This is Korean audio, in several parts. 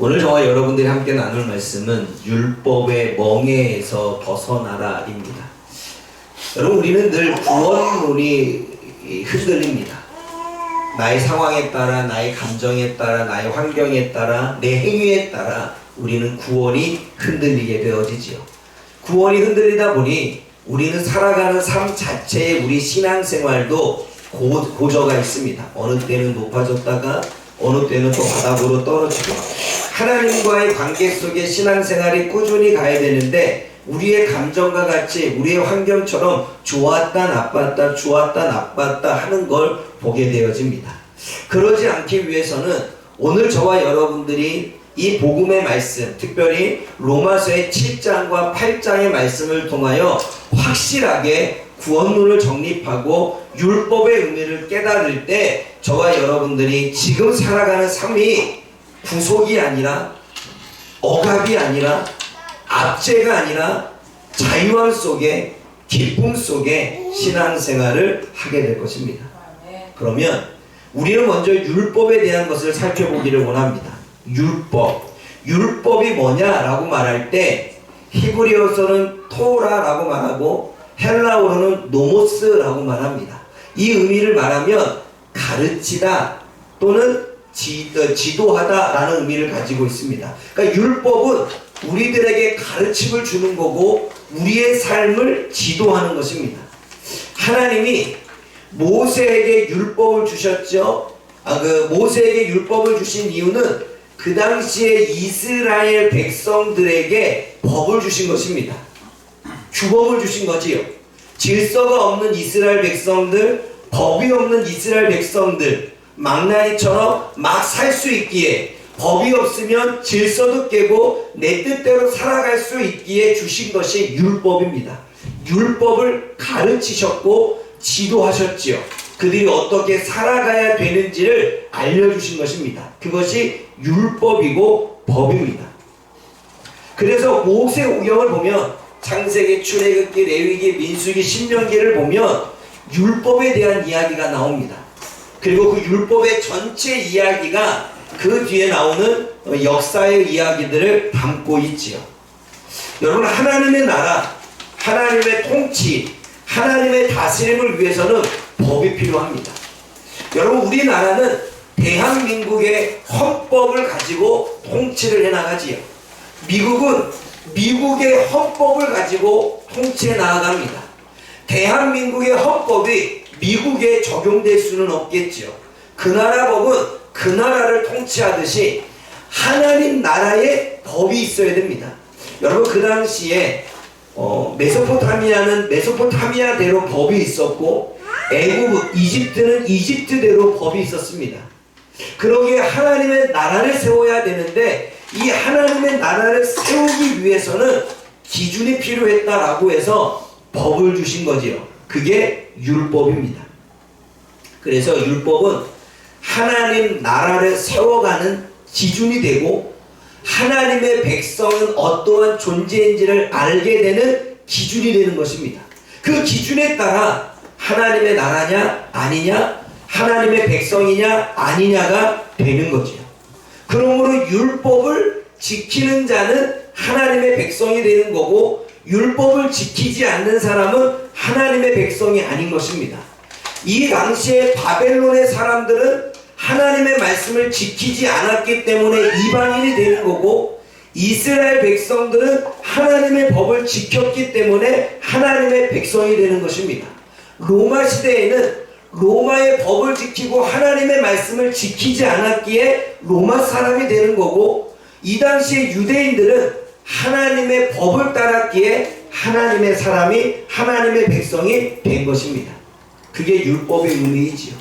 오늘 저와 여러분들이 함께 나눌 말씀은 율법의 멍에에서 벗어나라입니다. 여러분, 우리는 늘 구원론이 흔들립니다. 나의 상황에 따라, 나의 감정에 따라, 나의 환경에 따라, 내 행위에 따라 우리는 구원이 흔들리게 되어지지요. 구원이 흔들리다 보니 우리는 살아가는 삶 자체에 우리 신앙생활도 고저가 있습니다. 어느 때는 높아졌다가 어느 때는 또 바닥으로 떨어지고, 하나님과의 관계 속에 신앙생활이 꾸준히 가야 되는데 우리의 감정과 같이 우리의 환경처럼 좋았다 나빴다 좋았다 나빴다 하는 걸 보게 되어집니다. 그러지 않기 위해서는 오늘 저와 여러분들이 이 복음의 말씀, 특별히 로마서의 7장과 8장의 말씀을 통하여 확실하게 구원론을 정립하고 율법의 의미를 깨달을 때 저와 여러분들이 지금 살아가는 삶이 구속이 아니라, 억압이 아니라, 압제가 아니라 자유함 속에, 기쁨 속에 신앙생활을 하게 될 것입니다. 그러면 우리는 먼저 율법에 대한 것을 살펴보기를 원합니다. 율법이 뭐냐라고 말할 때 히브리어서는 토라라고 말하고 헬라어로는 노모스라고 말합니다. 이 의미를 말하면 가르치다 또는 지도하다라는 의미를 가지고 있습니다. 그러니까 율법은 우리들에게 가르침을 주는 거고 우리의 삶을 지도하는 것입니다. 하나님이 모세에게 율법을 주셨죠. 모세에게 율법을 주신 이유는 그 당시에 이스라엘 백성들에게 법을 주신 것입니다. 규범을 주신 거지요. 질서가 없는 이스라엘 백성들, 법이 없는 이스라엘 백성들, 망나니처럼 막 살 수 있기에, 법이 없으면 질서도 깨고 내 뜻대로 살아갈 수 있기에 주신 것이 율법입니다. 율법을 가르치셨고 지도하셨지요. 그들이 어떻게 살아가야 되는지를 알려주신 것입니다. 그것이 율법이고 법입니다. 그래서 모세오경을 보면 창세기, 출애굽기, 레위기, 민수기, 신명기를 보면 율법에 대한 이야기가 나옵니다. 그리고 그 율법의 전체 이야기가 그 뒤에 나오는 역사의 이야기들을 담고 있지요. 여러분, 하나님의 나라, 하나님의 통치, 하나님의 다스림을 위해서는 법이 필요합니다. 여러분, 우리나라는 대한민국의 헌법을 가지고 통치를 해나가지요. 미국은 미국의 헌법을 가지고 통치해 나아갑니다. 대한민국의 헌법이 미국에 적용될 수는 없겠지요. 그 나라 법은 그 나라를 통치하듯이 하나님 나라의 법이 있어야 됩니다. 여러분, 그 당시에 메소포타미아는 메소포타미아대로 법이 있었고 애굽, 이집트는 이집트대로 법이 있었습니다. 그러기에 하나님의 나라를 세워야 되는데 이 하나님의 나라를 세우기 위해서는 기준이 필요했다라고 해서 법을 주신 거지요. 그게 율법입니다. 그래서 율법은 하나님 나라를 세워가는 기준이 되고 하나님의 백성은 어떠한 존재인지를 알게 되는 기준이 되는 것입니다. 그 기준에 따라 하나님의 나라냐 아니냐, 하나님의 백성이냐 아니냐가 되는 거지요. 그러므로 율법을 지키는 자는 하나님의 백성이 되는 거고 율법을 지키지 않는 사람은 하나님의 백성이 아닌 것입니다. 이 당시에 바벨론의 사람들은 하나님의 말씀을 지키지 않았기 때문에 이방인이 되는 거고 이스라엘 백성들은 하나님의 법을 지켰기 때문에 하나님의 백성이 되는 것입니다. 로마 시대에는 로마의 법을 지키고 하나님의 말씀을 지키지 않았기에 로마 사람이 되는 거고 이 당시에 유대인들은 하나님의 법을 따랐기에 하나님의 사람이, 하나님의 백성이 된 것입니다. 그게 율법의 의미이지요.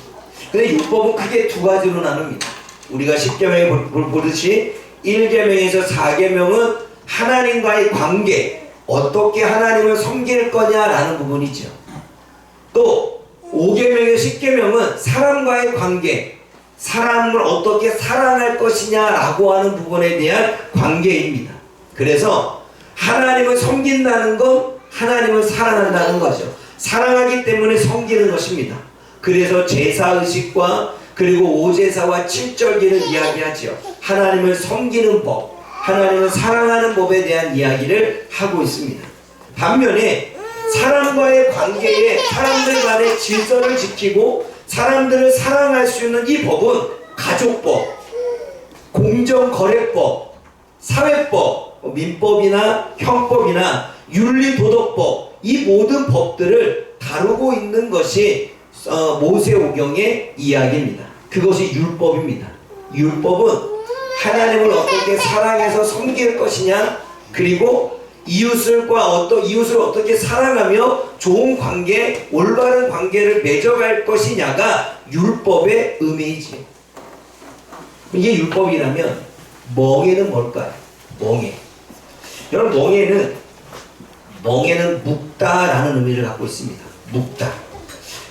근데 율법은 크게 두 가지로 나눕니다. 우리가 10계명에 보듯이 1계명에서 4계명은 하나님과의 관계, 어떻게 하나님을 섬길 거냐라는 부분이죠. 또 5계명의 10계명은 사람과의 관계, 사람을 어떻게 사랑할 것이냐라고 하는 부분에 대한 관계입니다. 그래서 하나님을 섬긴다는 건 하나님을 사랑한다는 거죠. 사랑하기 때문에 섬기는 것입니다. 그래서 제사의식과 그리고 오제사와 칠절기를 이야기하지요. 하나님을 섬기는 법, 하나님을 사랑하는 법에 대한 이야기를 하고 있습니다. 반면에 사람과의 관계에 사람들 간의 질서를 지키고 사람들을 사랑할 수 있는 이 법은 가족법, 공정거래법, 사회법, 민법이나 형법이나 윤리도덕법, 이 모든 법들을 다루고 있는 것이 모세오경의 이야기입니다. 그것이 율법입니다. 율법은 하나님을 어떻게 사랑해서 섬길 것이냐, 그리고 이웃을 어떻게 사랑하며 좋은 관계, 올바른 관계를 맺어갈 것이냐가 율법의 의미이지. 이게 율법이라면 멍에는 뭘까요? 멍에. 여러분, 멍에는 묵다라는 의미를 갖고 있습니다. 묵다.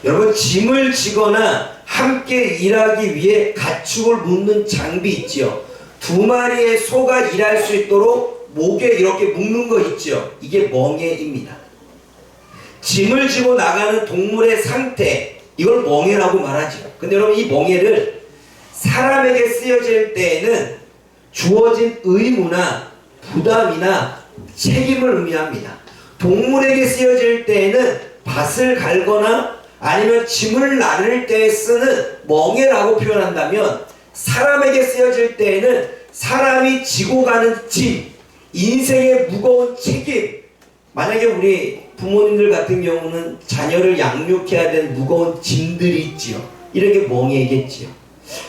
여러분, 짐을 지거나 함께 일하기 위해 가축을 묶는 장비 있지요. 두 마리의 소가 일할 수 있도록 목에 이렇게 묶는 거 있죠. 이게 멍에입니다. 짐을 지고 나가는 동물의 상태, 이걸 멍에라고 말하죠. 근데 여러분, 이 멍에를 사람에게 쓰여질 때에는 주어진 의무나 부담이나 책임을 의미합니다. 동물에게 쓰여질 때에는 밭을 갈거나 아니면 짐을 나를 때 쓰는 멍에라고 표현한다면, 사람에게 쓰여질 때에는 사람이 지고 가는 짐, 인생의 무거운 책임. 만약에 우리 부모님들 같은 경우는 자녀를 양육해야 되는 무거운 짐들이 있지요. 이렇게 멍에겠지요.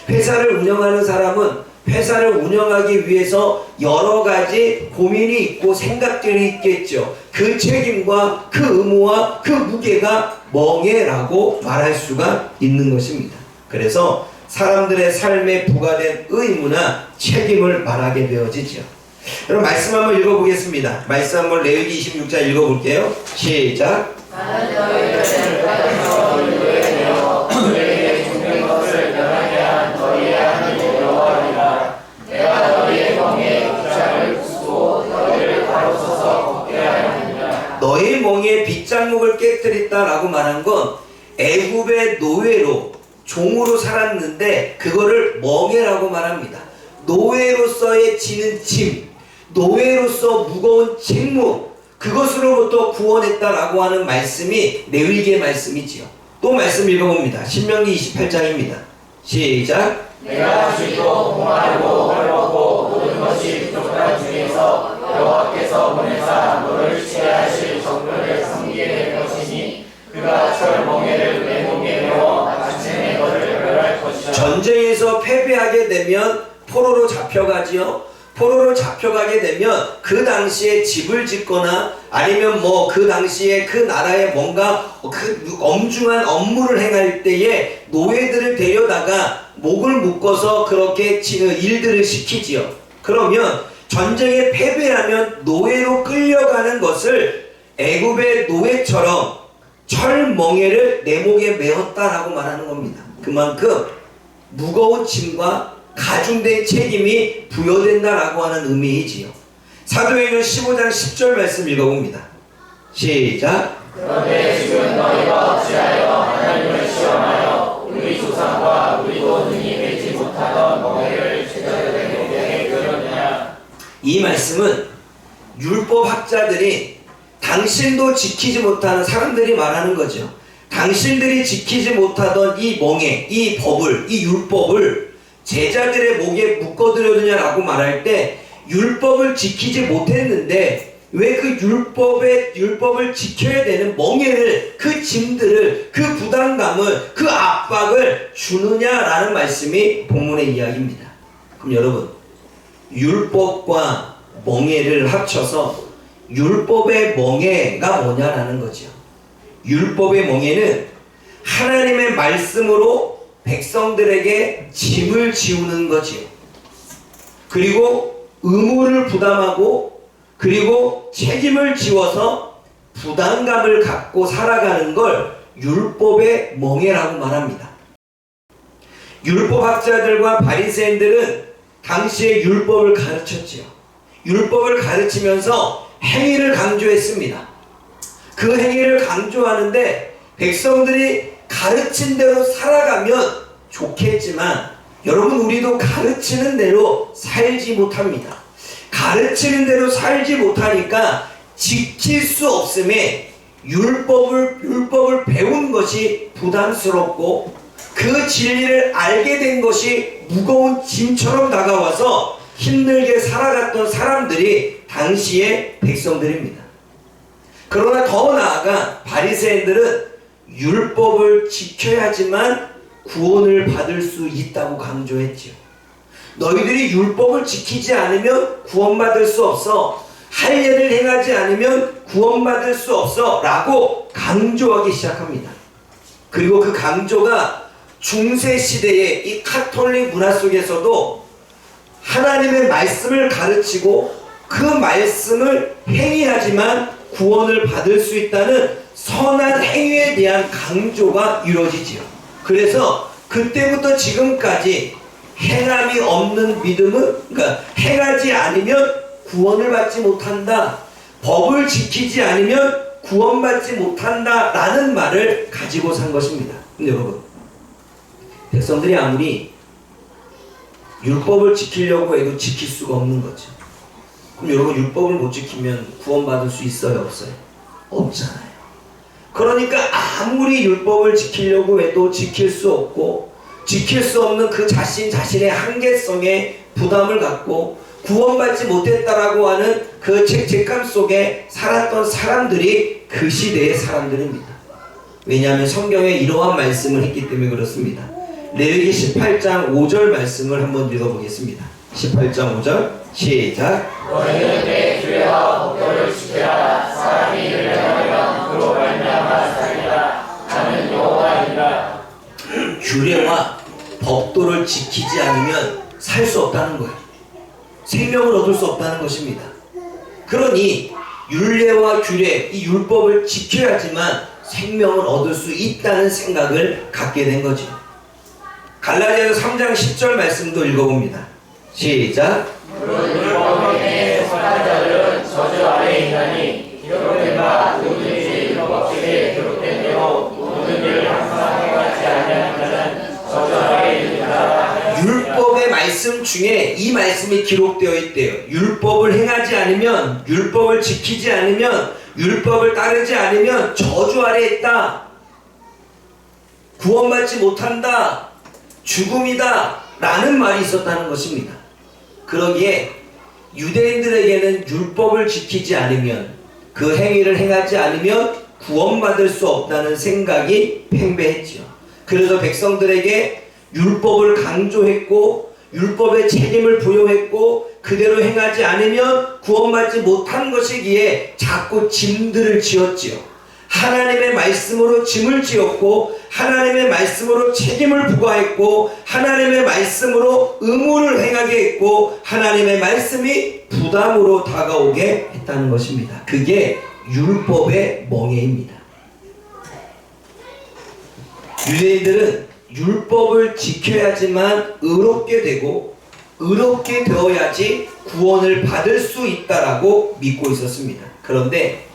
회사를 운영하는 사람은 회사를 운영하기 위해서 여러 가지 고민이 있고 생각들이 있겠죠. 그 책임과 그 의무와 그 무게가 멍에라고 말할 수가 있는 것입니다. 그래서 사람들의 삶에 부과된 의무나 책임을 말하게 되어지죠. 여러분, 말씀 한번 읽어보겠습니다. 말씀 한번 레위기 26장 읽어볼게요. 시작. 나는 너희를 너희에 대어 너희에게 죽는 것을 변하게 한 너희의 하나님 여호와니라. 내가 너희의 멍에 빗장을 부수고 너희를 가로서서 걷게 하였느니라. 너희 멍에 빗장목을 깨뜨렸다라고 말한 건 애굽의 노예로, 종으로 살았는데 그거를 멍에라고 말합니다. 노예로서의 지는 짐, 노예로서 무거운 책무, 그것으로부터 구원했다라고 하는 말씀이 레위기의 말씀이지요. 또 말씀 읽어봅니다. 신명기 28장입니다. 시작. 내가 쥐고 공활고 헐벗고 모든 것이 부족한 중에서 여호와께서 보내사 너를 취하실 정벌을 섬기게 될 것이니 그가 철 멍에를 내 목에 메워 아침에 너를 멸할 것이다. 전쟁에서 패배하게 되면 포로로 잡혀가지요. 포로로 잡혀가게 되면 그 당시에 집을 짓거나 아니면 그 당시에 그 나라에 뭔가 그 엄중한 업무를 행할 때에 노예들을 데려다가 목을 묶어서 그렇게 일들을 시키지요. 그러면 전쟁에 패배하면 노예로 끌려가는 것을 애굽의 노예처럼 철멍에를 내 목에 메었다라고 말하는 겁니다. 그만큼 무거운 짐과 가중된 책임이 부여된다라고 하는 의미이지요. 사도행전 15장 10절 말씀 읽어봅니다. 시작. 그런데 지금 너희가 어찌하여 하나님을 시험하여 우리 조상과 우리도 능히 맺지 못하던 멍에를 제자들의 목에 끌었느냐. 이 말씀은 율법학자들이 당신도 지키지 못하는 사람들이 말하는 거죠. 당신들이 지키지 못하던 이 멍에, 이 법을, 이 율법을 제자들의 목에 묶어드렸느냐라고 말할 때, 율법을 지키지 못했는데 왜 그 율법을 지켜야 되는 멍에를, 그 짐들을, 그 부담감을, 그 압박을 주느냐라는 말씀이 본문의 이야기입니다. 그럼 여러분, 율법과 멍에를 합쳐서 율법의 멍에가 뭐냐라는 거죠. 율법의 멍에는 하나님의 말씀으로 백성들에게 짐을 지우는 거지요. 그리고 의무를 부담하고 그리고 책임을 지워서 부담감을 갖고 살아가는 걸 율법의 멍에라고 말합니다. 율법학자들과 바리새인들은 당시에 율법을 가르쳤지요. 율법을 가르치면서 행위를 강조했습니다. 그 행위를 강조하는데 백성들이 가르친 대로 살아가면 좋겠지만 여러분, 우리도 가르치는 대로 살지 못합니다. 가르치는 대로 살지 못하니까 지킬 수 없음에 율법을 배운 것이 부담스럽고 그 진리를 알게 된 것이 무거운 짐처럼 다가와서 힘들게 살아갔던 사람들이 당시의 백성들입니다. 그러나 더 나아가 바리새인들은 율법을 지켜야지만 구원을 받을 수 있다고 강조했지요. 너희들이 율법을 지키지 않으면 구원받을 수 없어. 할 일을 행하지 않으면 구원받을 수 없어 라고 강조하기 시작합니다. 그리고 그 강조가 중세시대의 이 카톨릭 문화 속에서도 하나님의 말씀을 가르치고 그 말씀을 행해야지만 구원을 받을 수 있다는 선한 행위에 대한 강조가 이루어지지요. 그래서 그때부터 지금까지 행함이 없는 믿음은, 그러니까 행하지 않으면 구원을 받지 못한다, 법을 지키지 않으면 구원받지 못한다 라는 말을 가지고 산 것입니다. 근데 여러분, 백성들이 아무리 율법을 지키려고 해도 지킬 수가 없는 거죠. 그럼 여러분, 율법을 못 지키면 구원받을 수 있어요, 없어요? 없잖아요. 그러니까 아무리 율법을 지키려고 해도 지킬 수 없고, 지킬 수 없는 그 자신의 한계성에 부담을 갖고 구원받지 못했다라고 하는 그 죄책감 속에 살았던 사람들이 그 시대의 사람들입니다. 왜냐하면 성경에 이러한 말씀을 했기 때문에 그렇습니다. 레위기 18장 5절 말씀을 한번 읽어보겠습니다. 18장 5절 시작. 너희는 내 규례와 법도를 지켜라. 사람이 이를 행하면 그로 말미암아 살리라. 나는 여호와이니라. 규례와 법도를 지키지 않으면 살 수 없다는 거예요. 생명을 얻을 수 없다는 것입니다. 그러니 율례와 규례, 이 율법을 지켜야지만 생명을 얻을 수 있다는 생각을 갖게 된 거죠. 갈라디아서 3장 10절 말씀도 읽어봅니다. 시작. 물론 율법에 속한 자들은 저주 아래에 있나니 기록된 바 누구든지 율법책에 기록된 대로 모든 일을 항상 행하지 아니하는 자는 저주 아래에 있느니라. 율법의 말씀 중에 이 말씀이 기록되어 있대요. 율법을 행하지 않으면, 율법을 지키지 않으면, 율법을 따르지 않으면 저주 아래에 있다, 구원받지 못한다, 죽음이다 라는 말이 있었다는 것입니다. 그러기에 유대인들에게는 율법을 지키지 않으면, 그 행위를 행하지 않으면 구원받을 수 없다는 생각이 팽배했지요. 그래서 백성들에게 율법을 강조했고 율법의 책임을 부여했고 그대로 행하지 않으면 구원받지 못한 것이기에 자꾸 짐들을 지었지요. 하나님의 말씀으로 짐을 지었고 하나님의 말씀으로 책임을 부과했고 하나님의 말씀으로 의무를 행하게 했고 하나님의 말씀이 부담으로 다가오게 했다는 것입니다. 그게 율법의 멍에입니다. 유대인들은 율법을 지켜야지만 의롭게 되고 의롭게 되어야지 구원을 받을 수 있다라고 믿고 있었습니다. 그런데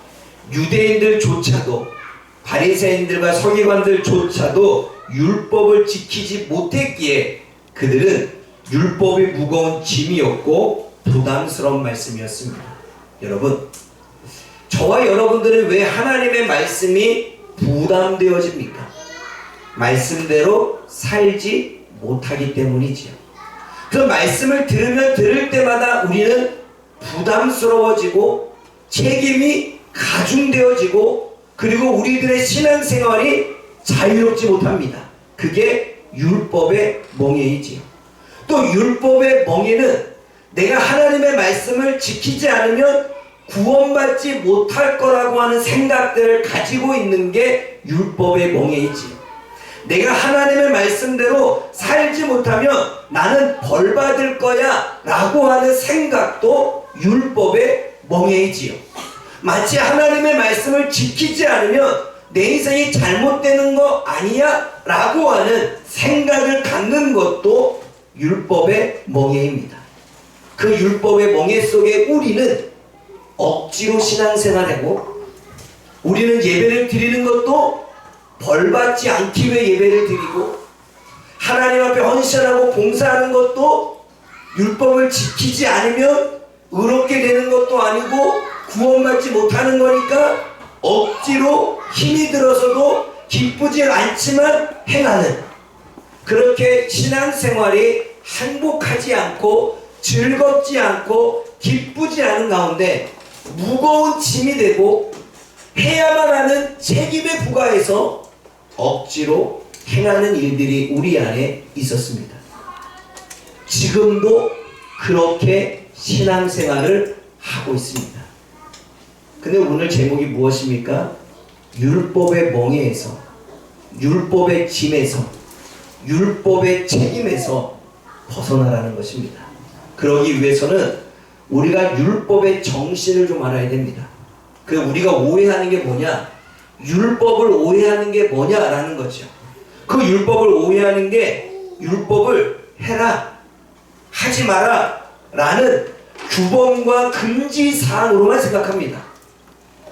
유대인들조차도, 바리새인들과 서기관들조차도 율법을 지키지 못했기에 그들은 율법이 무거운 짐이었고 부담스러운 말씀이었습니다. 여러분, 저와 여러분들은 왜 하나님의 말씀이 부담되어집니까? 말씀대로 살지 못하기 때문이지요. 그 말씀을 들으면 들을 때마다 우리는 부담스러워지고 책임이 가중되어지고 그리고 우리들의 신앙생활이 자유롭지 못합니다. 그게 율법의 멍에이지요. 또 율법의 멍에는 내가 하나님의 말씀을 지키지 않으면 구원받지 못할 거라고 하는 생각들을 가지고 있는 게 율법의 멍에이지요. 내가 하나님의 말씀대로 살지 못하면 나는 벌 받을 거야 라고 하는 생각도 율법의 멍에이지요. 마치 하나님의 말씀을 지키지 않으면 내 인생이 잘못되는 거 아니야? 라고 하는 생각을 갖는 것도 율법의 멍에입니다. 그 율법의 멍에 속에 우리는 억지로 신앙생활하고 우리는 예배를 드리는 것도 벌받지 않기 위해 예배를 드리고 하나님 앞에 헌신하고 봉사하는 것도 율법을 지키지 않으면 의롭게 되는 것도 아니고 구원받지 못하는 거니까 억지로 힘이 들어서도 기쁘지 않지만 행하는, 그렇게 신앙생활이 행복하지 않고 즐겁지 않고 기쁘지 않은 가운데 무거운 짐이 되고 해야만 하는 책임에 부과해서 억지로 행하는 일들이 우리 안에 있었습니다. 지금도 그렇게 신앙생활을 하고 있습니다. 근데 오늘 제목이 무엇입니까? 율법의 멍에에서, 율법의 짐에서, 율법의 책임에서 벗어나라는 것입니다. 그러기 위해서는 우리가 율법의 정신을 좀 알아야 됩니다. 그 우리가 오해하는 게 뭐냐? 율법을 오해하는 게 뭐냐라는 거죠. 그 율법을 오해하는 게 율법을 해라, 하지 마라 라는 규범과 금지 사항으로만 생각합니다.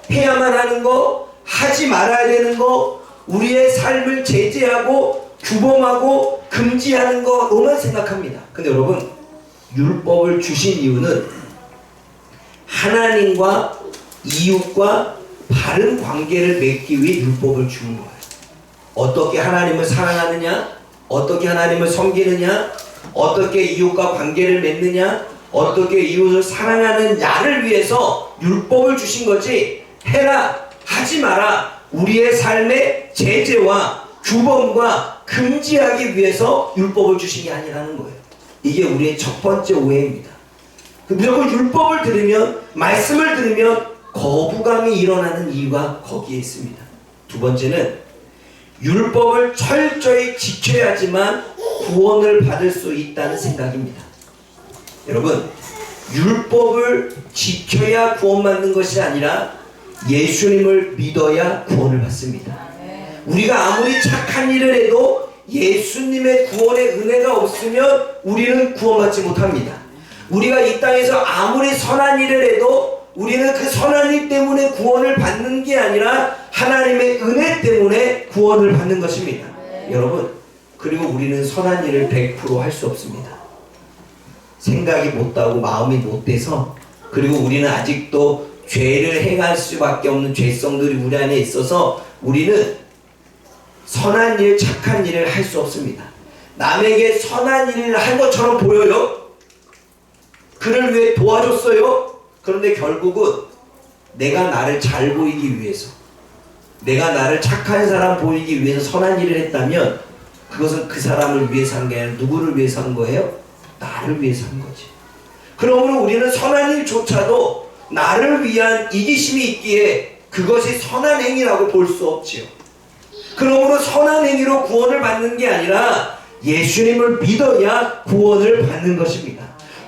해야만 하는 거, 하지 말아야 되는 거, 우리의 삶을 제재하고 규범하고 금지하는 거로만 생각합니다. 근데 여러분, 율법을 주신 이유는 하나님과 이웃과 바른 관계를 맺기 위해 율법을 주는 거예요. 어떻게 하나님을 사랑하느냐, 어떻게 하나님을 섬기느냐, 어떻게 이웃과 관계를 맺느냐, 어떻게 이웃을 사랑하느냐를 위해서 율법을 주신 거지, 해라, 하지 마라, 우리의 삶의 제재와 규범과 금지하기 위해서 율법을 주신 게 아니라는 거예요. 이게 우리의 첫 번째 오해입니다. 무조건 율법을 들으면, 말씀을 들으면 거부감이 일어나는 이유가 거기에 있습니다. 두 번째는 율법을 철저히 지켜야지만 구원을 받을 수 있다는 생각입니다. 여러분, 율법을 지켜야 구원받는 것이 아니라 예수님을 믿어야 구원을 받습니다. 우리가 아무리 착한 일을 해도 예수님의 구원의 은혜가 없으면 우리는 구원받지 못합니다. 우리가 이 땅에서 아무리 선한 일을 해도 우리는 그 선한 일 때문에 구원을 받는 게 아니라 하나님의 은혜 때문에 구원을 받는 것입니다. 여러분, 그리고 우리는 선한 일을 100% 할 수 없습니다. 생각이 못하고 마음이 못돼서, 그리고 우리는 아직도 죄를 행할 수밖에 없는 죄성들이 우리 안에 있어서 우리는 선한 일, 착한 일을 할 수 없습니다. 남에게 선한 일을 한 것처럼 보여요. 그를 위해 도와줬어요. 그런데 결국은 내가 나를 잘 보이기 위해서, 내가 나를 착한 사람 보이기 위해서 선한 일을 했다면 그것은 그 사람을 위해서 한 게 아니라 누구를 위해서 한 거예요? 나를 위해서 한 거지. 그러므로 우리는 선한 일조차도 나를 위한 이기심이 있기에 그것이 선한 행위라고 볼 수 없지요. 그러므로 선한 행위로 구원을 받는 게 아니라 예수님을 믿어야 구원을 받는 것입니다.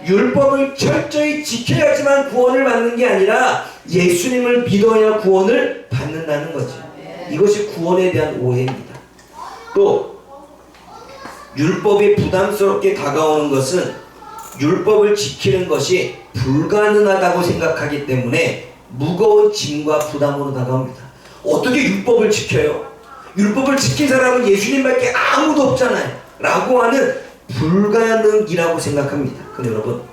율법을 철저히 지켜야지만 구원을 받는 게 아니라 예수님을 믿어야 구원을 받는다는 거죠. 이것이 구원에 대한 오해입니다. 또 율법이 부담스럽게 다가오는 것은 율법을 지키는 것이 불가능하다고 생각하기 때문에 무거운 짐과 부담으로 다가옵니다. 어떻게 율법을 지켜요? 율법을 지킨 사람은 예수님밖에 아무도 없잖아요 라고 하는 불가능이라고 생각합니다. 근데 여러분,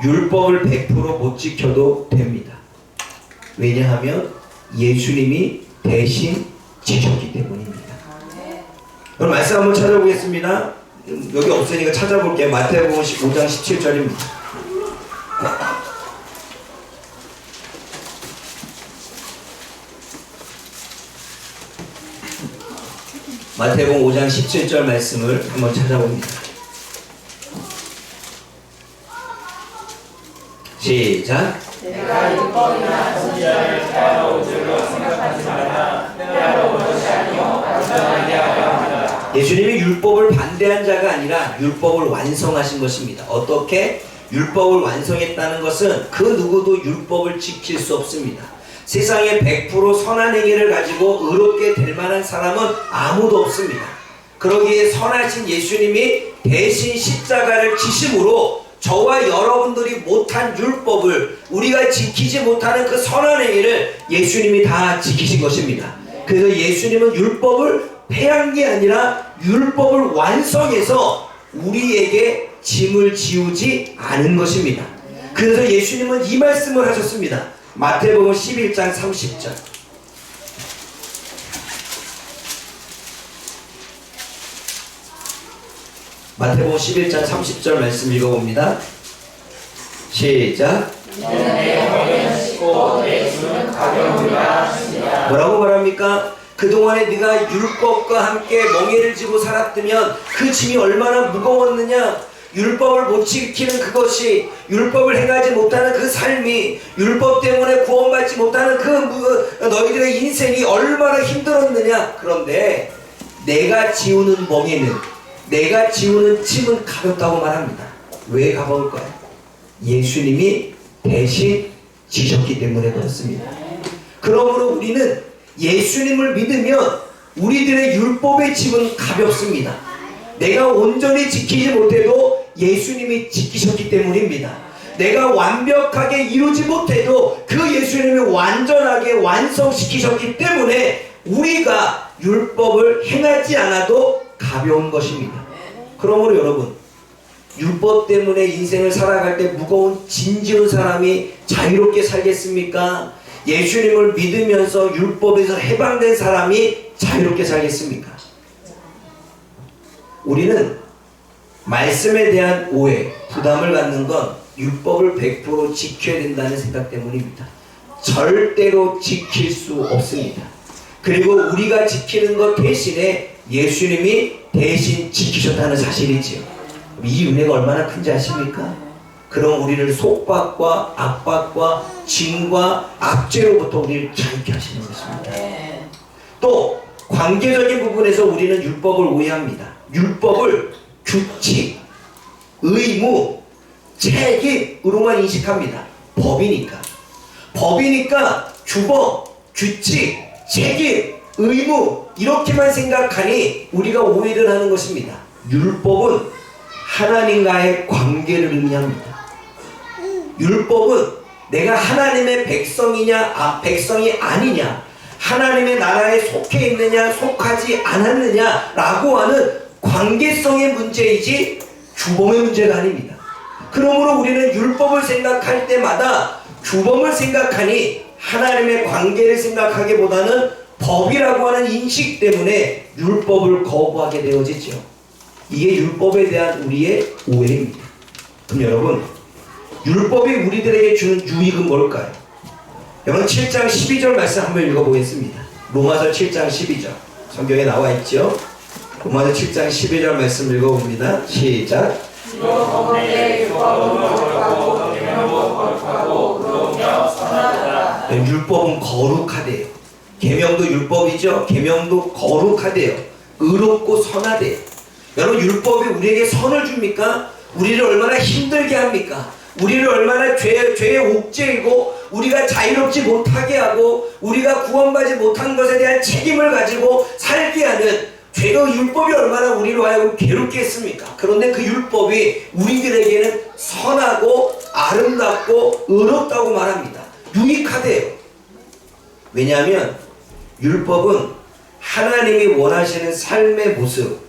율법을 100% 못 지켜도 됩니다. 왜냐하면 예수님이 대신 지켰기 때문입니다. 그럼 말씀 한번 찾아보겠습니다. 여기 없으니까 찾아볼게요. 마태복음 5장 17절입니다. 마태복음 5장 17절 말씀을 한번 찾아봅니다. 시작. 내가 율법이나 선지자를 폐하러 올 줄로 생각하지 말라. 폐하러 온 것이 아니요 완전하게 하려 함이라. 예수님이 율법을 반대한 자가 아니라 율법을 완성하신 것입니다. 어떻게? 율법을 완성했다는 것은 그 누구도 율법을 지킬 수 없습니다. 세상에 100% 선한 행위를 가지고 의롭게 될 만한 사람은 아무도 없습니다. 그러기에 선하신 예수님이 대신 십자가를 지심으로 저와 여러분들이 못한 율법을, 우리가 지키지 못하는 그 선한 행위를 예수님이 다 지키신 것입니다. 그래서 예수님은 율법을 패한 게 아니라 율법을 완성해서 우리에게 짐을 지우지 않은 것입니다. 그래서 예수님은 이 말씀을 하셨습니다. 마태복음 11장 30절. 마태복음 11장 30절 말씀 읽어봅니다. 시작. 내 멍에는 씻고 내 짐은 가벼우리라 하시니라. 뭐라고 말합니까? 그동안에 네가 율법과 함께 멍에를 지고 살았다면 그 짐이 얼마나 무거웠느냐. 율법을 못 지키는 그것이, 율법을 행하지 못하는 그 삶이, 율법 때문에 구원받지 못하는 그 너희들의 인생이 얼마나 힘들었느냐. 그런데 내가 지우는 멍에는, 내가 지우는 짐은 가볍다고 말합니다. 왜 가벼울까요? 예수님이 대신 지셨기 때문에 그렇습니다. 그러므로 우리는 예수님을 믿으면 우리들의 율법의 짐은 가볍습니다. 내가 온전히 지키지 못해도 예수님이 지키셨기 때문입니다. 내가 완벽하게 이루지 못해도 그 예수님이 완전하게 완성시키셨기 때문에 우리가 율법을 행하지 않아도 가벼운 것입니다. 그러므로 여러분, 율법 때문에 인생을 살아갈 때 무거운 짐 지은 사람이 자유롭게 살겠습니까? 예수님을 믿으면서 율법에서 해방된 사람이 자유롭게 살겠습니까? 우리는 말씀에 대한 오해, 부담을 갖는 건 율법을 100% 지켜야 된다는 생각 때문입니다. 절대로 지킬 수 없습니다. 그리고 우리가 지키는 것 대신에 예수님이 대신 지키셨다는 사실이지요. 이 은혜가 얼마나 큰지 아십니까? 그럼 우리를 속박과 압박과 짐과 압제로부터 우리를 자유케 하시는 것입니다. 또 관계적인 부분에서 우리는 율법을 오해합니다. 율법을 규칙, 의무, 책임으로만 인식합니다. 법이니까. 법이니까 규범, 규칙, 책임, 의무 이렇게만 생각하니 우리가 오해를 하는 것입니다. 율법은 하나님과의 관계를 의미합니다. 율법은 내가 하나님의 백성이냐 백성이 아니냐, 하나님의 나라에 속해 있느냐 속하지 않았느냐 라고 하는 관계성의 문제이지 규범의 문제가 아닙니다. 그러므로 우리는 율법을 생각할 때마다 규범을 생각하니 하나님의 관계를 생각하기보다는 법이라고 하는 인식 때문에 율법을 거부하게 되어지죠. 이게 율법에 대한 우리의 오해입니다. 그럼 여러분, 율법이 우리들에게 주는 유익은 뭘까요? 여러분 7장 12절 말씀 한번 읽어보겠습니다. 로마서 7장 12절 성경에 나와 있죠. 로마서 7장 12절 말씀 읽어봅니다. 시작. 율법은 거룩하대요. 계명도 율법이죠. 계명도 거룩하대요. 의롭고 선하대요. 여러분, 율법이 우리에게 선을 줍니까? 우리를 얼마나 힘들게 합니까? 우리를 얼마나 죄의 옥죄이고 우리가 자유롭지 못하게 하고 우리가 구원받지 못한 것에 대한 책임을 가지고 살게 하는 죄의 율법이 얼마나 우리로 하여금 괴롭게 했습니까? 그런데 그 율법이 우리들에게는 선하고 아름답고 의롭다고 말합니다. 유익하대요. 왜냐하면 율법은 하나님이 원하시는 삶의 모습,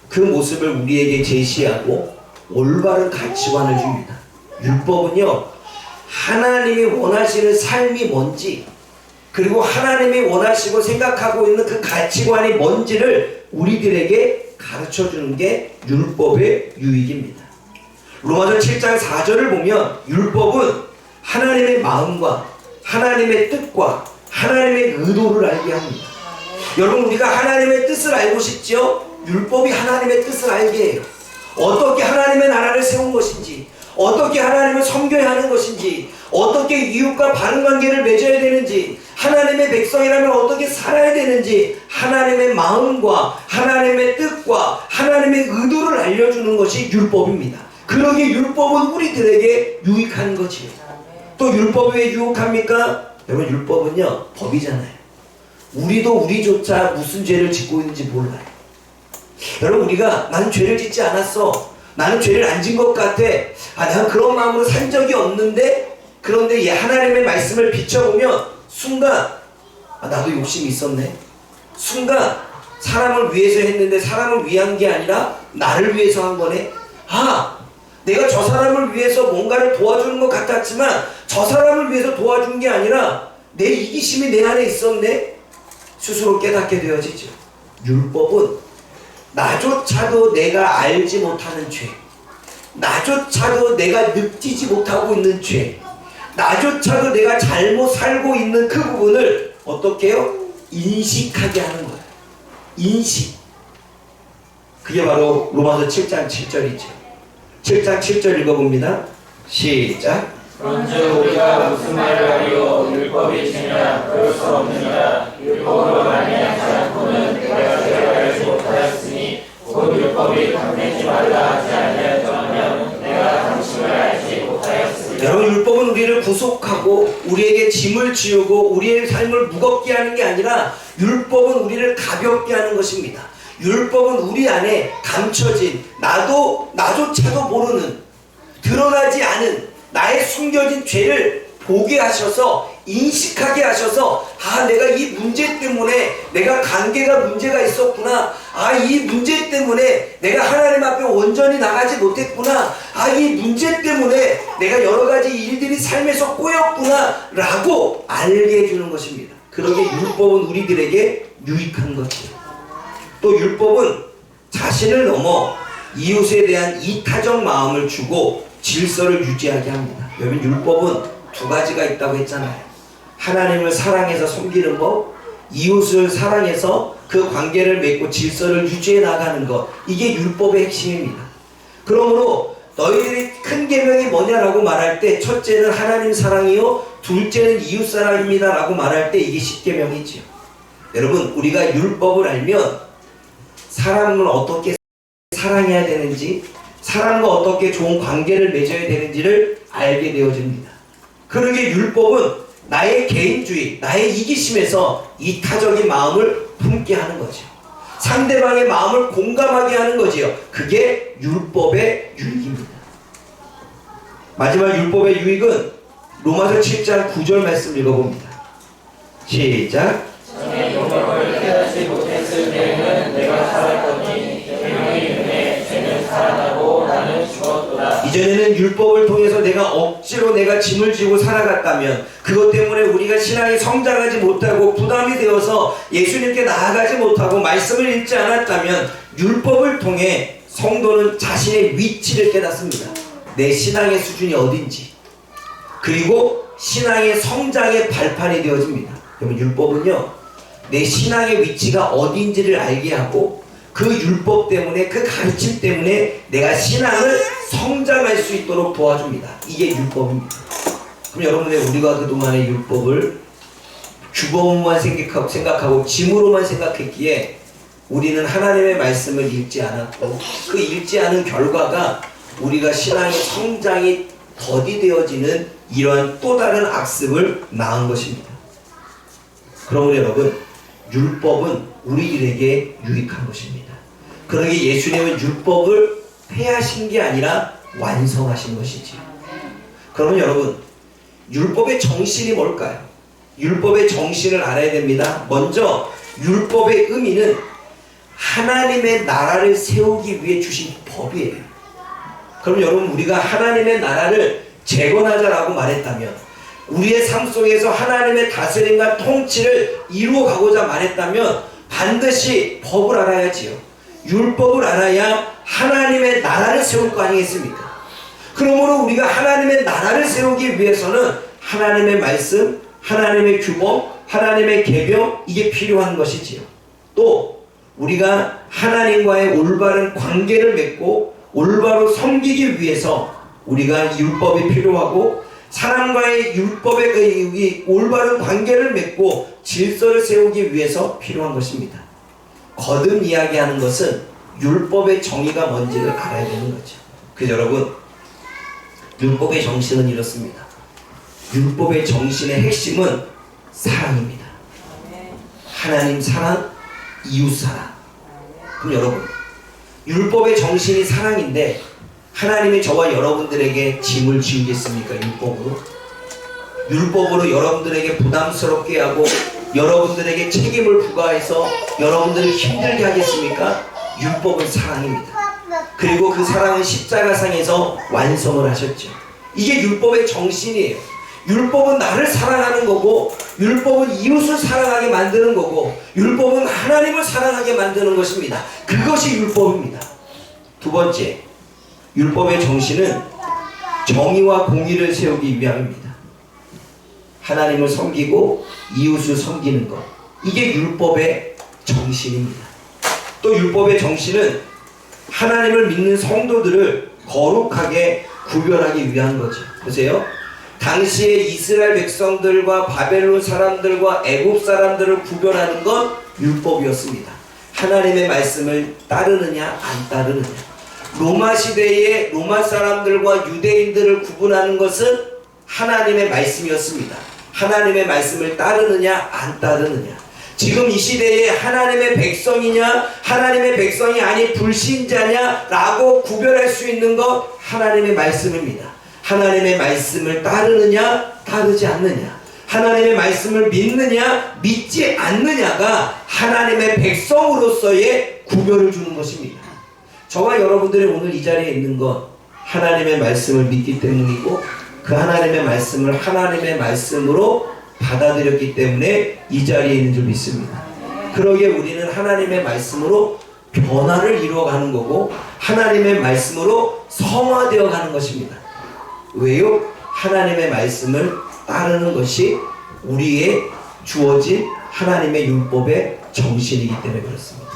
그 모습을 우리에게 제시하고 올바른 가치관을 줍니다. 율법은요, 하나님이 원하시는 삶이 뭔지, 그리고 하나님이 원하시고 생각하고 있는 그 가치관이 뭔지를 우리들에게 가르쳐주는 게 율법의 유익입니다. 로마서 7장 4절을 보면 율법은 하나님의 마음과 하나님의 뜻과 하나님의 의도를 알게 합니다. 여러분, 우리가 하나님의 뜻을 알고 싶죠? 율법이 하나님의 뜻을 알게 해요. 어떻게 하나님의 나라를 세운 것인지, 어떻게 하나님을 섬겨야 하는 것인지, 어떻게 이웃과 바른 관계를 맺어야 되는지, 하나님의 백성이라면 어떻게 살아야 되는지, 하나님의 마음과 하나님의 뜻과 하나님의 의도를 알려주는 것이 율법입니다. 그러기에 율법은 우리들에게 유익한 것이에요. 또 율법이 왜 유익합니까? 여러분, 율법은요, 법이잖아요. 우리도 우리조차 무슨 죄를 짓고 있는지 몰라요. 여러분, 우리가 나는 죄를 짓지 않았어, 나는 죄를 안 진 것 같아, 내가 그런 마음으로 산 적이 없는데, 그런데 하나님의 말씀을 비춰보면 순간 나도 욕심이 있었네, 순간 사람을 위해서 했는데 사람을 위한 게 아니라 나를 위해서 한 거네. 아, 내가 저 사람을 위해서 뭔가를 도와주는 것 같았지만 저 사람을 위해서 도와준 게 아니라 내 이기심이 내 안에 있었네. 스스로 깨닫게 되어지죠. 율법은 나조차도 내가 알지 못하는 죄, 나조차도 내가 느끼지 못하고 있는 죄, 나조차도 내가 잘못 살고 있는 그 부분을 어떻게 해요? 인식하게 하는 거예요. 인식. 그게 바로 로마서 7장 7절이죠. 7장 7절 읽어봅니다. 시작. 그런즉 우리가 무슨 말을 하리요? 율법이 죄냐? 그럴 수 없느니라. 율법으로 말미암지 않고는 내가 죄를 알지 못하였으니 곧 율법이 담내지 말라 하지 아니하였더라면 내가 당신을 알지 못하였으리라. 여러분, 율법은 우리를 구속하고 우리에게 짐을 지우고 우리의 삶을 무겁게 하는 게 아니라 율법은 우리를 가볍게 하는 것입니다. 율법은 우리 안에 감춰진 나조차도 모르는 드러나지 않은 나의 숨겨진 죄를 보게 하셔서 인식하게 하셔서 내가 이 문제 때문에 내가 관계가 문제가 있었구나. 이 문제 때문에 내가 하나님 앞에 온전히 나가지 못했구나. 이 문제 때문에 내가 여러 가지 일들이 삶에서 꼬였구나 라고 알게 해주는 것입니다. 그러게 율법은 우리들에게 유익한 것이에요. 또 율법은 자신을 넘어 이웃에 대한 이타적 마음을 주고 질서를 유지하게 합니다. 여러분, 율법은 두 가지가 있다고 했잖아요. 하나님을 사랑해서 섬기는 법, 이웃을 사랑해서 그 관계를 맺고 질서를 유지해 나가는 것, 이게 율법의 핵심입니다. 그러므로 너희들이 큰 계명이 뭐냐라고 말할 때 첫째는 하나님 사랑이요, 둘째는 이웃 사랑입니다 라고 말할 때 이게 십계명이지요. 여러분, 우리가 율법을 알면 사람을 어떻게 사랑해야 되는지, 사람과 어떻게 좋은 관계를 맺어야 되는지를 알게 되어집니다. 그러게 율법은 나의 개인주의, 나의 이기심에서 이타적인 마음을 품게 하는 거죠. 상대방의 마음을 공감하게 하는 거지요. 그게 율법의 유익입니다. 마지막 율법의 유익은 로마서 7장 9절 말씀 읽어봅니다. 시작. 전에 율법을 깨닫지 못했을 때에는 내가 살았더니 계명의 은혜에 죄는 살아나고 나는 죽었도다. 이전에는 율법을 통해서 내가 억지로 내가 짐을 지고 살아갔다면, 그것 때문에 우리가 신앙이 성장하지 못하고 부담이 되어서 예수님께 나아가지 못하고 말씀을 읽지 않았다면, 율법을 통해 성도는 자신의 위치를 깨닫습니다. 내 신앙의 수준이 어딘지, 그리고 신앙의 성장의 발판이 되어집니다. 그러면 율법은요, 내 신앙의 위치가 어딘지를 알게 하고 그 율법 때문에, 그 가르침 때문에 내가 신앙을 성장할 수 있도록 도와줍니다. 이게 율법입니다. 그럼 여러분들, 우리가 그동안의 율법을 규범만 생각하고 짐으로만 생각했기에 우리는 하나님의 말씀을 읽지 않았고, 그 읽지 않은 결과가 우리가 신앙의 성장이 더디되어지는 이러한 또 다른 악습을 낳은 것입니다. 그러므로 여러분, 율법은 우리들에게 유익한 것입니다. 그러기에 예수님은 율법을 폐하신 게 아니라 완성하신 것이지요. 그러면 여러분, 율법의 정신이 뭘까요? 율법의 정신을 알아야 됩니다. 먼저 율법의 의미는 하나님의 나라를 세우기 위해 주신 법이에요. 그럼 여러분, 우리가 하나님의 나라를 재건하자라고 말했다면, 우리의 삶 속에서 하나님의 다스림과 통치를 이루어가고자 말했다면 반드시 법을 알아야지요. 율법을 알아야 하나님의 나라를 세울 거 아니겠습니까? 그러므로 우리가 하나님의 나라를 세우기 위해서는 하나님의 말씀, 하나님의 규범, 하나님의 계명, 이게 필요한 것이지요. 또 우리가 하나님과의 올바른 관계를 맺고 올바로 섬기기 위해서 우리가 율법이 필요하고, 사람과의 율법의 올바른 관계를 맺고 질서를 세우기 위해서 필요한 것입니다. 거듭 이야기하는 것은 율법의 정의가 뭔지를 알아야 되는 거죠. 그래서 여러분, 율법의 정신은 이렇습니다. 율법의 정신의 핵심은 사랑입니다. 하나님 사랑, 이웃 사랑. 그럼 여러분, 율법의 정신이 사랑인데 하나님이 저와 여러분들에게 짐을 지우겠습니까? 율법으로 여러분들에게 부담스럽게 하고 여러분들에게 책임을 부과해서 여러분들을 힘들게 하겠습니까? 율법은 사랑입니다. 그리고 그 사랑은 십자가상에서 완성을 하셨죠. 이게 율법의 정신이에요. 율법은 나를 사랑하는 거고, 율법은 이웃을 사랑하게 만드는 거고, 율법은 하나님을 사랑하게 만드는 것입니다. 그것이 율법입니다. 두 번째, 율법의 정신은 정의와 공의를 세우기 위함입니다. 하나님을 섬기고 이웃을 섬기는 것, 이게 율법의 정신입니다. 또 율법의 정신은 하나님을 믿는 성도들을 거룩하게 구별하기 위한 거죠. 보세요. 당시에 이스라엘 백성들과 바벨론 사람들과 애굽 사람들을 구별하는 건 율법이었습니다. 하나님의 말씀을 따르느냐 안 따르느냐. 로마 시대에 로마 사람들과 유대인들을 구분하는 것은 하나님의 말씀이었습니다. 하나님의 말씀을 따르느냐 안 따르느냐. 지금 이 시대에 하나님의 백성이냐 하나님의 백성이 아닌 불신자냐 라고 구별할 수 있는 것 하나님의 말씀입니다. 하나님의 말씀을 따르느냐 따르지 않느냐, 하나님의 말씀을 믿느냐 믿지 않느냐가 하나님의 백성으로서의 구별을 주는 것입니다. 저와 여러분들이 오늘 이 자리에 있는 건 하나님의 말씀을 믿기 때문이고, 그 하나님의 말씀을 하나님의 말씀으로 받아들였기 때문에 이 자리에 있는 줄 믿습니다. 그러기에 우리는 하나님의 말씀으로 변화를 이루어가는 거고, 하나님의 말씀으로 성화되어 가는 것입니다. 왜요? 하나님의 말씀을 따르는 것이 우리의 주어진 하나님의 율법의 정신이기 때문에 그렇습니다.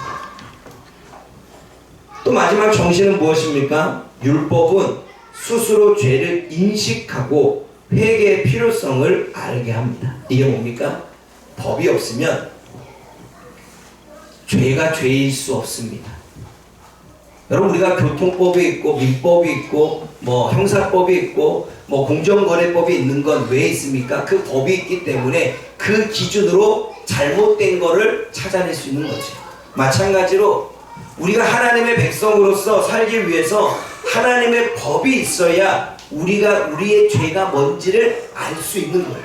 또 마지막 정신은 무엇입니까? 율법은 스스로 죄를 인식하고 회개의 필요성을 알게 합니다. 이게 뭡니까? 법이 없으면 죄가 죄일 수 없습니다. 여러분, 우리가 교통법이 있고 민법이 있고 뭐 형사법이 있고 뭐 공정거래법이 있는 건 왜 있습니까? 그 법이 있기 때문에 그 기준으로 잘못된 거를 찾아낼 수 있는 거죠. 마찬가지로 우리가 하나님의 백성으로서 살기 위해서 하나님의 법이 있어야 우리가 우리의 죄가 뭔지를 알 수 있는 거예요.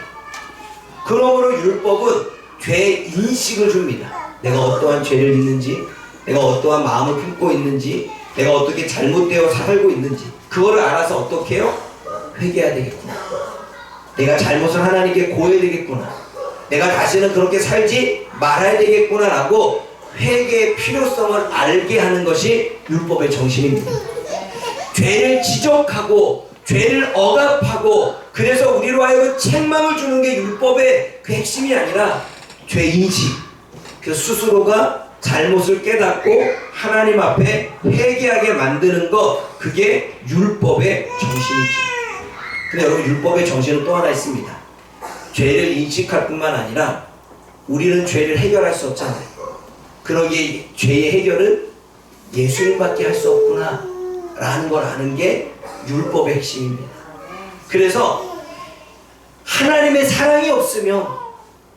그러므로 율법은 죄 인식을 줍니다. 내가 어떠한 죄를 짓는지, 내가 어떠한 마음을 품고 있는지, 내가 어떻게 잘못되어 살고 있는지, 그거를 알아서 어떻게 해요? 회개해야 되겠구나. 내가 잘못을 하나님께 고해야 되겠구나. 내가 다시는 그렇게 살지 말아야 되겠구나 라고 회개의 필요성을 알게 하는 것이 율법의 정신입니다. 죄를 지적하고 죄를 억압하고, 그래서 우리로 하여금 책망을 주는 게 율법의 그 핵심이 아니라 죄인식. 그 스스로가 잘못을 깨닫고 하나님 앞에 회개하게 만드는 것, 그게 율법의 정신이죠. 근데 여러분, 율법의 정신은 또 하나 있습니다. 죄를 인식할 뿐만 아니라 우리는 죄를 해결할 수 없잖아요. 그러기에 죄의 해결은 예수님밖에 할 수 없구나 라는 걸 아는 게 율법의 핵심입니다. 그래서 하나님의 사랑이 없으면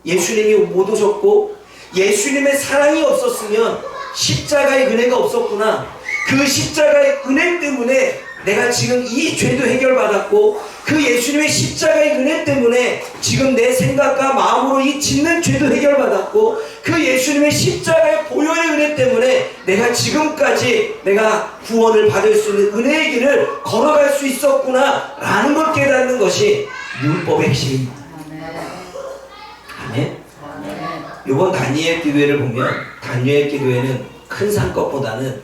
예수님이 못 오셨고, 예수님의 사랑이 없었으면 십자가의 은혜가 없었구나. 그 십자가의 은혜 때문에 내가 지금 이 죄도 해결받았고, 그 예수님의 십자가의 은혜 때문에 지금 내 생각과 마음으로 이 짓는 죄도 해결받았고, 그 예수님의 십자가의 보혈의 은혜 때문에 내가 지금까지 내가 구원을 받을 수 있는 은혜의 길을 걸어갈 수 있었구나 라는 걸 깨닫는 것이 율법의 핵심입니다. 아멘. 이번 다니엘 기도회를 보면 다니엘 기도회는 큰 산 것보다는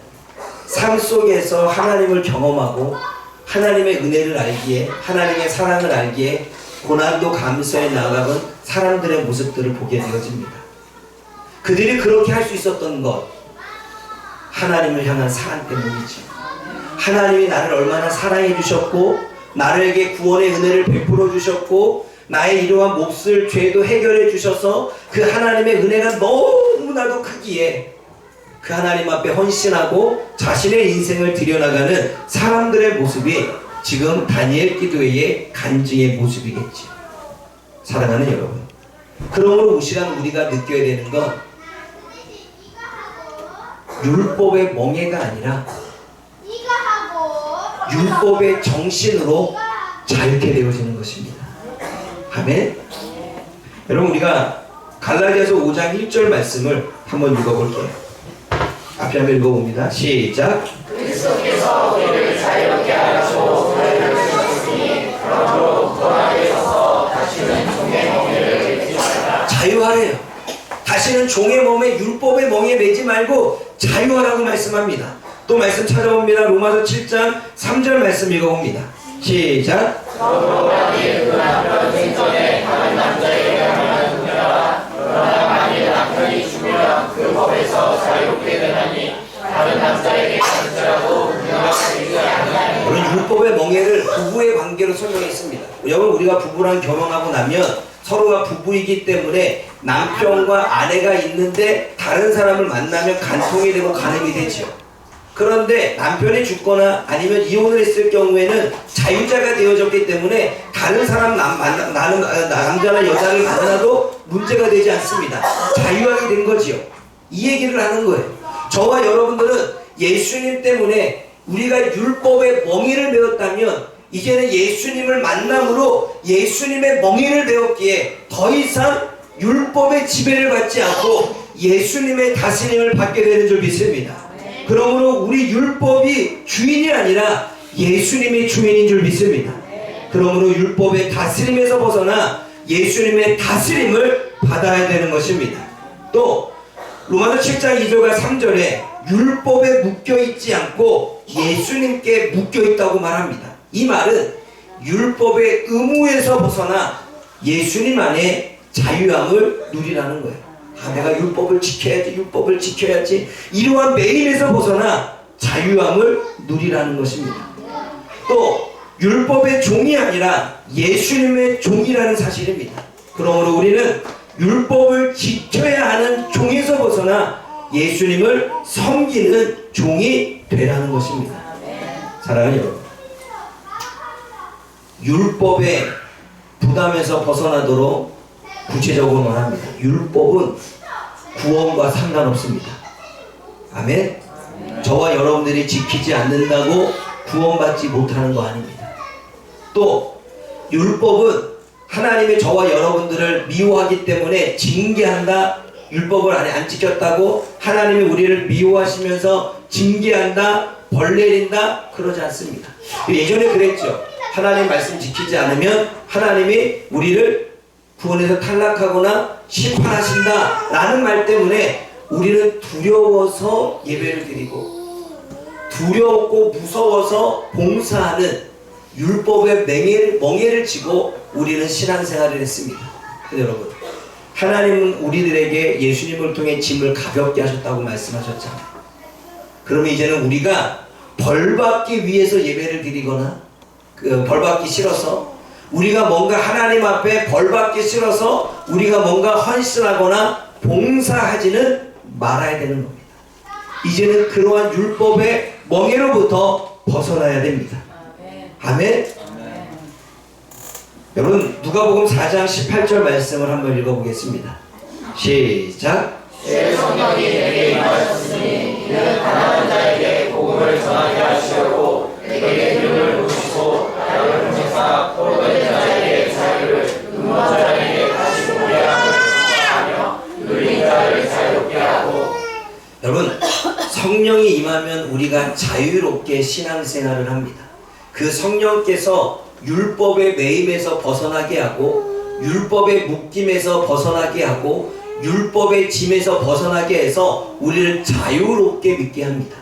삶 속에서 하나님을 경험하고 하나님의 은혜를 알기에, 하나님의 사랑을 알기에 고난도 감수해 나아가는 사람들의 모습들을 보게 되어집니다. 그들이 그렇게 할 수 있었던 것, 하나님을 향한 사랑 때문이죠. 하나님이 나를 얼마나 사랑해 주셨고, 나에게 구원의 은혜를 베풀어 주셨고, 나의 이러한 몹쓸 죄도 해결해 주셔서 그 하나님의 은혜가 너무나도 크기에 그 하나님 앞에 헌신하고 자신의 인생을 들여나가는 사람들의 모습이 지금 다니엘 기도회의 간증의 모습이겠죠. 사랑하는 여러분, 그러므로 이 시간 우리가 느껴야 되는 건 율법의 멍해가 아니라 율법의 정신으로 자유케 되어지는 것입니다. 아멘. 여러분, 우리가 갈라디아서 5장 1절 말씀을 한번 읽어볼게요. 앞에 한번 읽어봅니다. 시작. 그리스도께서 우리를 자유롭게 하시고 우리를 주셨으니 그러므로 권하게 서서 다시는 종의 멍에를 매지 말라. 자유하래요. 다시는 종의 몸에 율법의 멍에 매지 말고 자유하라고 말씀합니다. 또 말씀 찾아봅니다. 로마서 7장 3절 말씀 읽어봅니다. 시작. 그러므로 만일 그 남편 생전에 다른 남자에게 하면 죽여라. 그러나 만일 남편이 죽으면 그 법에서 자유롭게 되나니 다른 남자에게 할지라도 그가 되지 않나니. 우리 율법의 멍에를 부부의 관계로 설명했습니다. 여러분, 우리가 부부랑 결혼하고 나면 서로가 부부이기 때문에 남편과 아내가 있는데 다른 사람을 만나면 간통이 되고 간음이 되죠. 그런데 남편이 죽거나 아니면 이혼을 했을 경우에는 자유자가 되어졌기 때문에 다른 사람 남자나 여자를 만나도 문제가 되지 않습니다. 자유하게 된 거지요. 이 얘기를 하는 거예요. 저와 여러분들은 예수님 때문에 우리가 율법의 멍에를 배웠다면 이제는 예수님을 만남으로 예수님의 멍에를 배웠기에 더 이상 율법의 지배를 받지 않고 예수님의 다스림을 받게 되는 줄 믿습니다. 그러므로 우리 율법이 주인이 아니라 예수님이 주인인 줄 믿습니다. 그러므로 율법의 다스림에서 벗어나 예수님의 다스림을 받아야 되는 것입니다. 또 로마서 7장 2절과 3절에 율법에 묶여있지 않고 예수님께 묶여있다고 말합니다. 이 말은 율법의 의무에서 벗어나 예수님 안에 자유함을 누리라는 거예요. 내가 율법을 지켜야지 이러한 매임에서 벗어나 자유함을 누리라는 것입니다. 또 율법의 종이 아니라 예수님의 종이라는 사실입니다. 그러므로 우리는 율법을 지켜야 하는 종에서 벗어나 예수님을 섬기는 종이 되라는 것입니다. 사랑하는 여러분, 율법의 부담에서 벗어나도록 구체적으로 말합니다. 율법은 구원과 상관없습니다. 아멘? 저와 여러분들이 지키지 않는다고 구원받지 못하는 거 아닙니다. 또 율법은 하나님이 저와 여러분들을 미워하기 때문에 징계한다. 율법을 안 지켰다고 하나님이 우리를 미워하시면서 징계한다, 벌 내린다, 그러지 않습니다. 예전에 그랬죠. 하나님 말씀 지키지 않으면 하나님이 우리를 구원에서 탈락하거나 심판하신다 라는 말 때문에 우리는 두려워서 예배를 드리고 두렵고 무서워서 봉사하는 율법의 멍에를 지고 우리는 신앙생활을 했습니다. 근데 여러분, 하나님은 우리들에게 예수님을 통해 짐을 가볍게 하셨다고 말씀하셨잖아요. 그러면 이제는 우리가 벌받기 위해서 예배를 드리거나 벌받기 싫어서 우리가 뭔가 하나님 앞에 벌받기 싫어서 우리가 뭔가 헌신하거나 봉사하지는 말아야 되는 겁니다. 이제는 그러한 율법의 멍에로부터 벗어나야 됩니다. 아멘. 여러분, 누가복음 4장 18절 말씀을 한번 읽어보겠습니다. 시작. 제 성령이 내게 임하셨으니 이는 가난한 자에게 복음을 전하게 하시려고 내게 기름을 부으시고 나를 보내사 포로된 자에게 자유를 음모한 자에게 다시 보게 하며 눌린 자를 자유롭게 하고. 여러분, 성령이 임하면 우리가 자유롭게 신앙생활을 합니다. 그 성령께서 율법의 매임에서 벗어나게 하고 율법의 묶임에서 벗어나게 하고 율법의 짐에서 벗어나게 해서 우리를 자유롭게 믿게 합니다.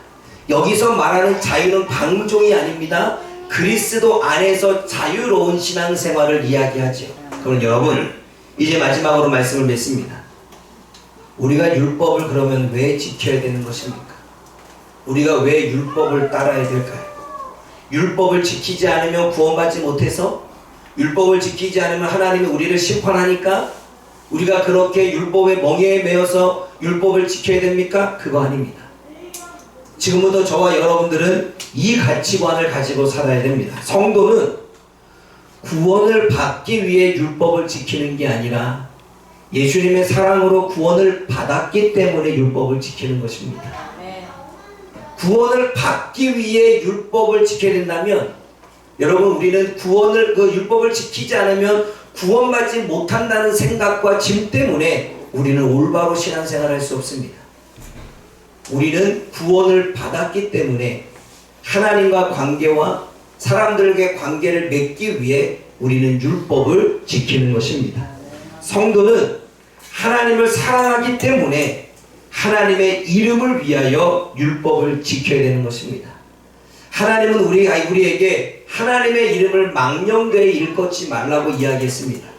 여기서 말하는 자유는 방종이 아닙니다. 그리스도 안에서 자유로운 신앙생활을 이야기하죠. 그럼 여러분, 이제 마지막으로 말씀을 맺습니다. 우리가 율법을 그러면 왜 지켜야 되는 것입니까? 우리가 왜 율법을 따라야 될까요? 율법을 지키지 않으면 구원받지 못해서, 율법을 지키지 않으면 하나님이 우리를 심판하니까 우리가 그렇게 율법의 멍에에 매여서 율법을 지켜야 됩니까? 그거 아닙니다. 지금부터 저와 여러분들은 이 가치관을 가지고 살아야 됩니다. 성도는 구원을 받기 위해 율법을 지키는 게 아니라 예수님의 사랑으로 구원을 받았기 때문에 율법을 지키는 것입니다. 구원을 받기 위해 율법을 지켜야 된다면, 여러분, 우리는 율법을 지키지 않으면 구원받지 못한다는 생각과 짐 때문에 우리는 올바로 신앙생활을 할 수 없습니다. 우리는 구원을 받았기 때문에 하나님과 관계와 사람들에게 관계를 맺기 위해 우리는 율법을 지키는 것입니다. 성도는 하나님을 사랑하기 때문에 하나님의 이름을 위하여 율법을 지켜야 되는 것입니다. 하나님은 우리에게 하나님의 이름을 망령되이 일컫지 말라고 이야기했습니다.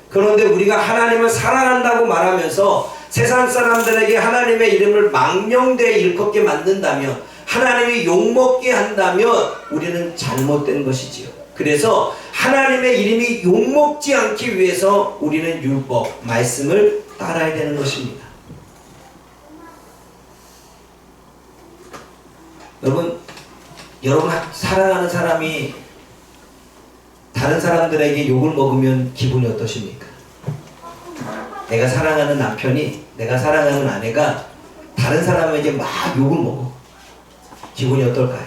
그런데 우리가 하나님을 사랑한다고 말하면서 세상 사람들에게 하나님의 이름을 망령되이 일컫게 만든다면, 하나님이 욕먹게 한다면 우리는 잘못된 것이지요. 그래서 하나님의 이름이 욕먹지 않기 위해서 우리는 율법, 말씀을 따라야 되는 것입니다. 여러분 사랑하는 사람이 다른 사람들에게 욕을 먹으면 기분이 어떠십니까? 내가 사랑하는 남편이, 내가 사랑하는 아내가 다른 사람에게 막 욕을 먹어. 기분이 어떨까요?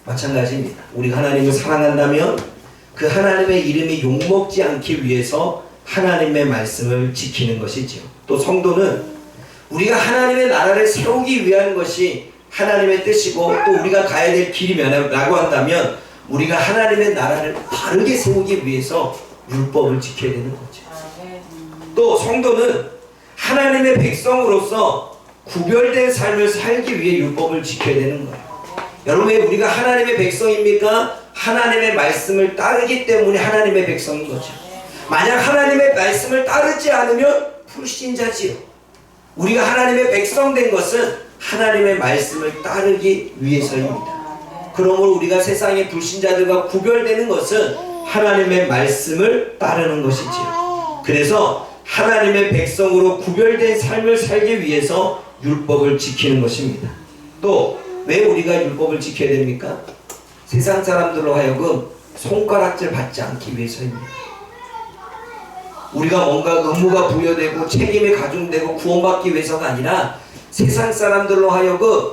마찬가지입니다. 우리가 하나님을 사랑한다면 그 하나님의 이름이 욕먹지 않기 위해서 하나님의 말씀을 지키는 것이지요. 또 성도는 우리가 하나님의 나라를 세우기 위한 것이 하나님의 뜻이고 또 우리가 가야 될 길이라고 한다면 우리가 하나님의 나라를 바르게 세우기 위해서 율법을 지켜야 되는 거죠. 또 성도는 하나님의 백성으로서 구별된 삶을 살기 위해 율법을 지켜야 되는 거예요. 여러분, 왜 우리가 하나님의 백성입니까? 하나님의 말씀을 따르기 때문에 하나님의 백성인 거죠. 만약 하나님의 말씀을 따르지 않으면 불신자지요. 우리가 하나님의 백성 된 것은 하나님의 말씀을 따르기 위해서입니다. 그러므로 우리가 세상의 불신자들과 구별되는 것은 하나님의 말씀을 따르는 것이지요. 그래서 하나님의 백성으로 구별된 삶을 살기 위해서 율법을 지키는 것입니다. 또 왜 우리가 율법을 지켜야 됩니까? 세상 사람들로 하여금 손가락질 받지 않기 위해서입니다. 우리가 뭔가 의무가 부여되고 책임이 가중되고 구원받기 위해서가 아니라 세상 사람들로 하여금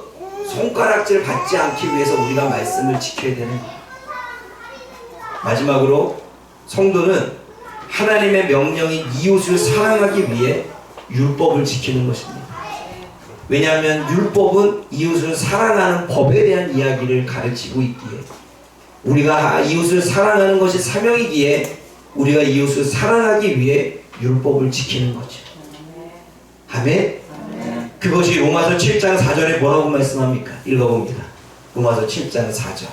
손가락질 받지 않기 위해서 우리가 말씀을 지켜야 되는 거예요. 마지막으로 성도는 하나님의 명령인 이웃을 사랑하기 위해 율법을 지키는 것입니다. 왜냐하면 율법은 이웃을 사랑하는 법에 대한 이야기를 가르치고 있기에, 우리가 이웃을 사랑하는 것이 사명이기에 우리가 이웃을 사랑하기 위해 율법을 지키는 거죠. 아멘. 그것이 로마서 7장 4절에 뭐라고 말씀합니까? 읽어봅니다. 로마서 7장 4절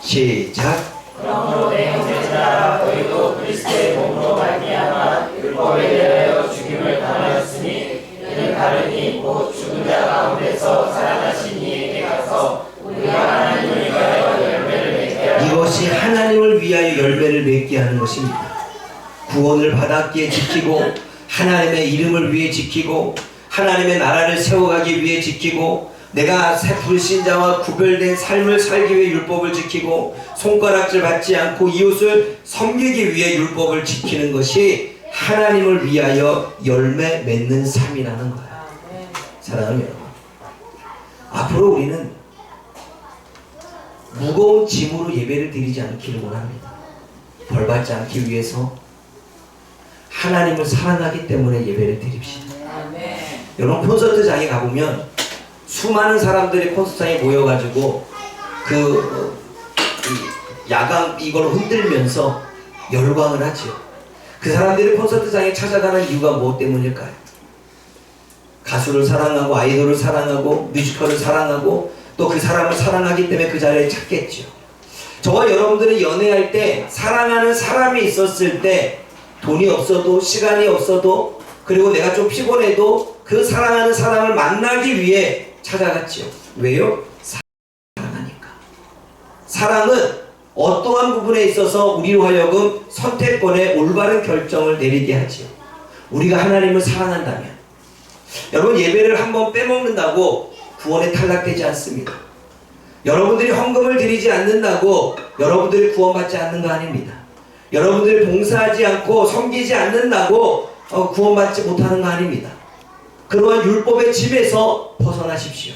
시작. 그러므로 내 형제들아, 너희도 그리스도의 몸으로 말미암아 율법에 대하여 죽임을 당하였으니 이는 다르니 곧 죽은 자 가운데서 살아나신 이에게 가서 우리가 하나님을 위하여 열매를 맺게 하는, 이것이 하나님을 위하여 열매를 맺게 하는 것입니다. 구원을 받았기에 지키고, 하나님의 이름을 위해 지키고, 하나님의 나라를 세워가기 위해 지키고, 내가 불신자와 구별된 삶을 살기 위해 율법을 지키고, 손가락질 받지 않고 이웃을 섬기기 위해 율법을 지키는 것이 하나님을 위하여 열매 맺는 삶이라는 거예요. 사랑하는 여러분, 앞으로 우리는 무거운 짐으로 예배를 드리지 않기를 원합니다. 벌받지 않기 위해서 하나님을 사랑하기 때문에 예배를 드립시다. 여러분, 콘서트장에 가보면 수많은 사람들이 콘서트장에 모여가지고 야광 이걸 흔들면서 열광을 하죠. 그 사람들이 콘서트장에 찾아가는 이유가 무엇 때문일까요? 가수를 사랑하고 아이돌을 사랑하고 뮤지컬을 사랑하고 또 그 사람을 사랑하기 때문에 그 자리에 찾겠죠. 저와 여러분들이 연애할 때 사랑하는 사람이 있었을 때 돈이 없어도 시간이 없어도 그리고 내가 좀 피곤해도 그 사랑하는 사람을 만나기 위해 찾아갔죠. 왜요? 사랑하니까. 사랑은 어떠한 부분에 있어서 우리로 하여금 선택권에 올바른 결정을 내리게 하지요. 우리가 하나님을 사랑한다면, 여러분, 예배를 한번 빼먹는다고 구원에 탈락되지 않습니다. 여러분들이 헌금을 드리지 않는다고 여러분들이 구원받지 않는 거 아닙니다. 여러분들이 봉사하지 않고 섬기지 않는다고 구원받지 못하는 거 아닙니다. 그러한 율법의 짐에서 벗어나십시오.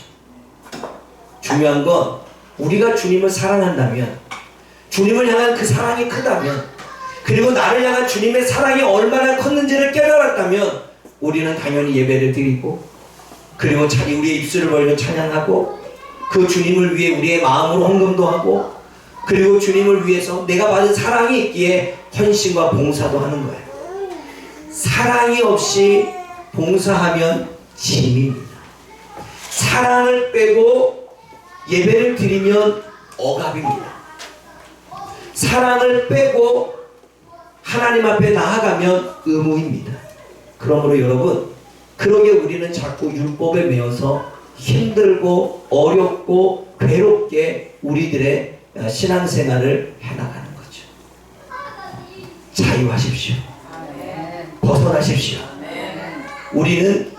중요한 건 우리가 주님을 사랑한다면, 주님을 향한 그 사랑이 크다면, 그리고 나를 향한 주님의 사랑이 얼마나 컸는지를 깨달았다면 우리는 당연히 예배를 드리고, 그리고 우리의 입술을 벌려 찬양하고, 그 주님을 위해 우리의 마음으로 헌금도 하고, 그리고 주님을 위해서 내가 받은 사랑이 있기에 헌신과 봉사도 하는 거예요. 사랑이 없이 봉사하면 짐입니다. 사랑을 빼고 예배를 드리면 억압입니다. 사랑을 빼고 하나님 앞에 나아가면 의무입니다. 그러므로 여러분, 그러게 우리는 자꾸 율법에 매여서 힘들고 어렵고 괴롭게 우리들의 신앙생활을 해나가는 거죠. 자유하십시오. 벗어나십시오. 우리는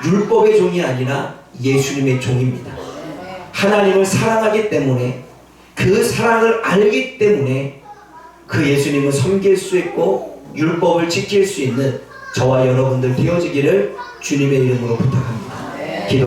율법의 종이 아니라 예수님의 종입니다. 하나님을 사랑하기 때문에, 그 사랑을 알기 때문에 그 예수님을 섬길 수 있고 율법을 지킬 수 있는 저와 여러분들 되어지기를 주님의 이름으로 부탁합니다.